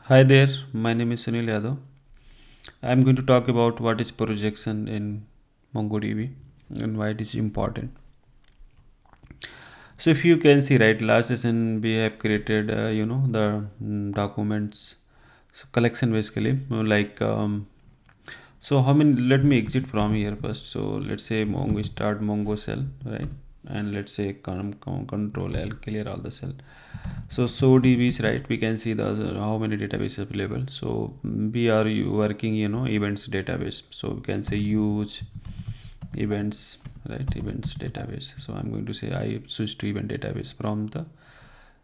Hi there, my name is Sunil Yadav. I'm going to talk about what is projection in MongoDB and why it is important. So, if you can see, right, last session we have created, the documents so collection basically. So how many? Let me exit from here first. So let's say Mongo start Mongo cell, right? And let's say control L clear all the cell. So DBs, right? We can see the how many databases available. So we are working events database. So we can say use events, right? Events database. So I'm going to say I switch to event database from the.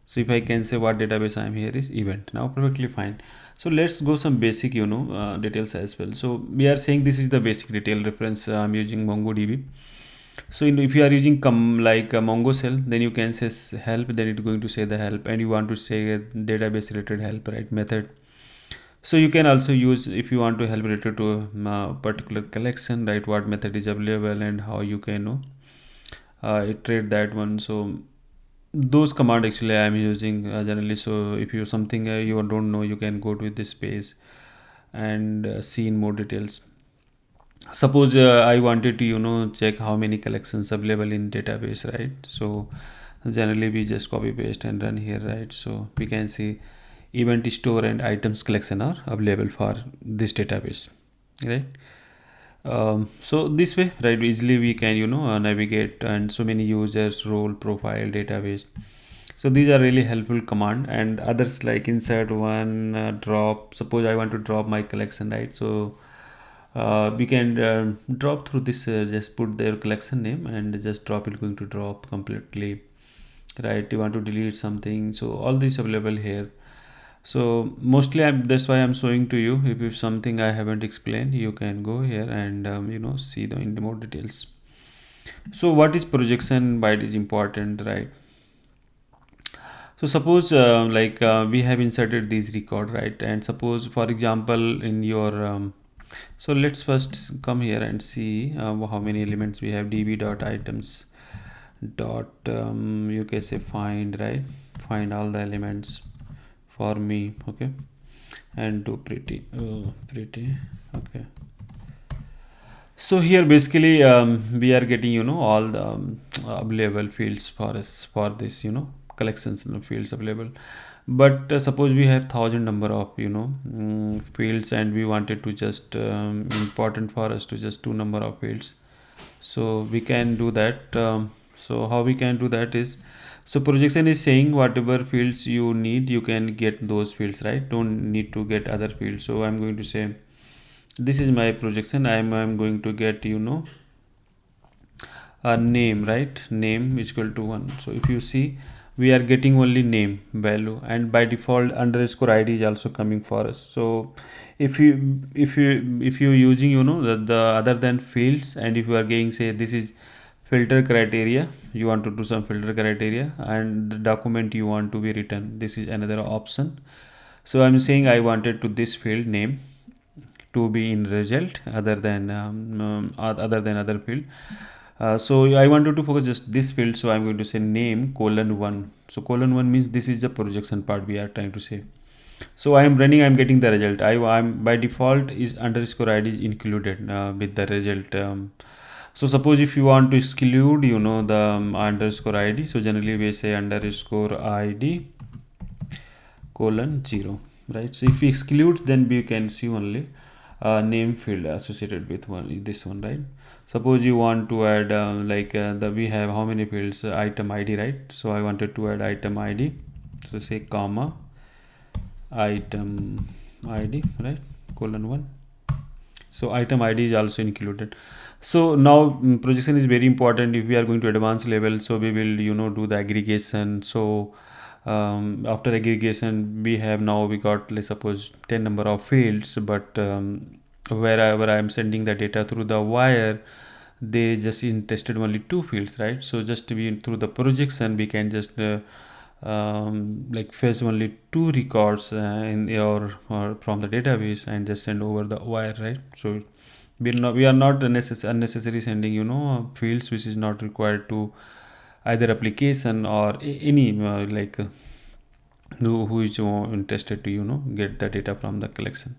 So if I can say what database I am here is event. Now perfectly fine. So let's go some basic details as well. So we are saying this is the basic detail reference. I'm using MongoDB. So if you are using like a Mongo cell, then you can say help, then it's going to say the help, and you want to say a database related help, right, method. So you can also use, if you want to help related to a particular collection, right, what method is available and how you can iterate that one. So those command actually I am using generally. So if you something you don't know, you can go to this page and see in more details. Suppose I wanted to check how many collections available in database, right? So generally we just copy paste and run here, right? So we can see event store and items collection are available for this database, right? So this way, right, easily we can navigate, and so many users, role, profile, database. So these are really helpful command, and others like insert one, drop. Suppose I want to drop my collection, right? So we can drop through this, just put their collection name and just drop it, going to drop completely, right? You want to delete something, so all these available here. So mostly that's why I'm showing to you. If something I haven't explained, you can go here and see the in the more details. So what is projection, why it is important, right? So suppose we have inserted these record, right? And suppose for example in your so let's first come here and see how many elements we have. db dot items dot you can say find, right? Find all the elements for me, okay? And do pretty, okay. So here basically we are getting all the available fields for us for this collections fields available. But suppose we have thousand number of fields, and we wanted to just important for us to just two number of fields. So we can do that. So how we can do that is, so projection is saying whatever fields you need, you can get those fields, right? Don't need to get other fields. So I'm going to say this is my projection. I'm going to get a name, right? Name is equal to 1. So if you see, we are getting only name value, and by default underscore id is also coming for us. So if you using the other than fields, and if you are getting, say, this is filter criteria, you want to do some filter criteria, and the document you want to be written, this is another option. So I'm saying I wanted to this field name to be in result other than other field. So I wanted to focus just this field, so I'm going to say name colon 1. So colon 1 means this is the projection part we are trying to say. So I am running, I'm getting the result. I'm by default is underscore id is included with the result. So suppose if you want to exclude the underscore id, so generally we say underscore id colon 0, right? So if we exclude, then we can see only name field associated with this one, right? Suppose you want to add we have how many fields, item id, right? So I wanted to add item id, so say comma item id, right, colon 1. So item id is also included. So now projection is very important. If we are going to advanced level, so we will do the aggregation. So after aggregation, we have now we got, let's suppose, 10 number of fields, but wherever I am sending the data through the wire, they just tested only two fields, right? So just to be through the projection, we can just like fetch only two records in your or from the database and just send over the wire, right? So we are not unnecessary sending fields which is not required to either application or any who is more interested to get the data from the collection.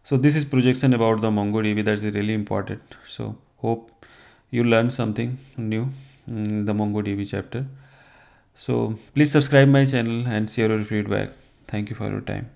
So this is projection about the MongoDB. That's really important. So hope you learned something new in the MongoDB chapter. So please subscribe my channel and share your feedback. Thank you for your time.